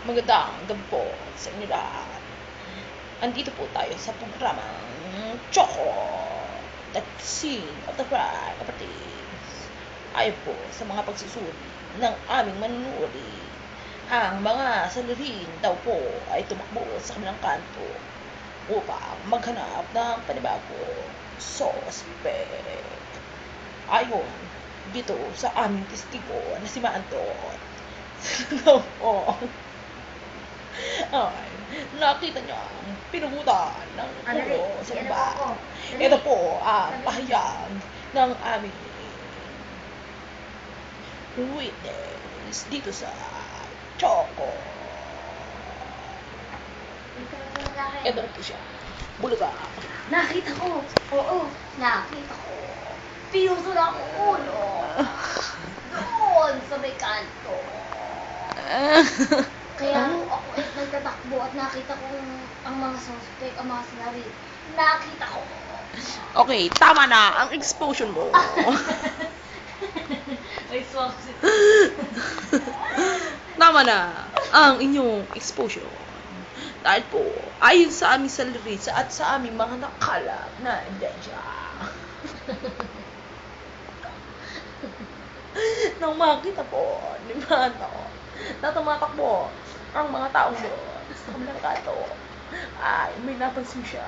Magandang gabi po sa inyo lahat. Andito po tayo sa programang Choco, the King of the Fry Kapatid. Ayon po sa mga pagsusuri ng aming manunuri, ang mga salarin daw po ay tumakbo sa kanilang kanto upang maghanap ng panibagong suspect. Ayon dito sa aming testigo na si Manton. po. Ay, nakita niya ang pinugutan ng ulo sa baba. Ito po ang pahayag ng aming witness dito sa Choco. Ito na po siya. Bulaga. Nakita ko. Oo, nakita ko. Pinuso na ang ulo. Doon sa may kanto. Kaya ako ay nagtatakbo at nakita ko ang mga suspect, ang mga sinari. Nakita ko. Okay, tama na ang explosion mo. May suspect. Tama na ang inyong exposure. Dahil po, ayon sa aming salaries at sa aming mga nakalap na ebidensya. Nang makita po ni Mano na tumatakbo ang mga taong doon sa kabilang kanto, ay may napansin siya.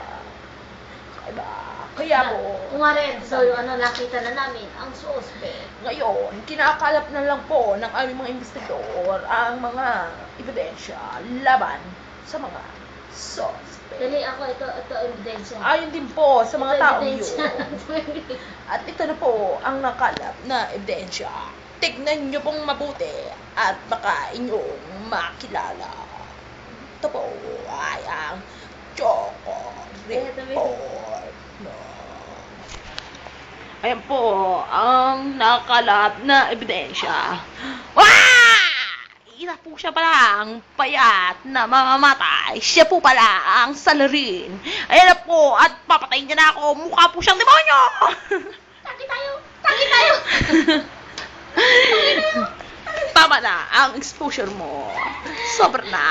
Kaya po, Kung nga rin, so yung nakita na namin, ang suspect. ngayon, kinakalap na lang po ng aming mga investigador ang mga ebidensya laban sa mga suspect. Dali ako, ito ebidensya. Ayon din po sa mga Ito taong ebidensya. yun. At ito na po ang nakalap na ebidensya. Tignan nyo pong mabuti at baka inyong makilala. Ito po ay ang Choco Report. Ayan po ang nakalap na ebidensya. Wah! Ina po siya pala ang payat na mamamatay. Siya po pala ang salarin. Ayan na po at papatayin niya na ako. Mukha po siyang demonyo. Taki tayo! Taki tayo! Tama na ang exposure mo. Sobra na.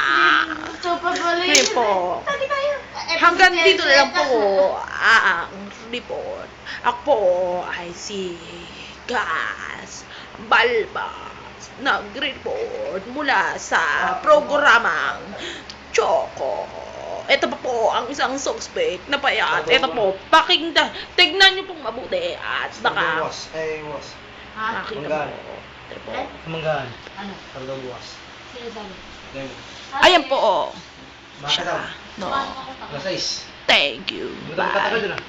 Super balik. Ngayon po, Taki tayo! hanggang dito na lang po ang report. Ako po ay si Gas Balbas, nag-report mula sa programang Choco. Ito pa po ang isang suspect na payat. Ito po, tignan nyo pong mabuti at baka Ha? makita Manggaan. mo. Ito po. Manggaan. Ano? Tardong buwas. Sino sabi? Ayan po. Bakit daw? No. Pasok ako. Alas 6. Thank you. Buta ka tagal Bye. dun ah.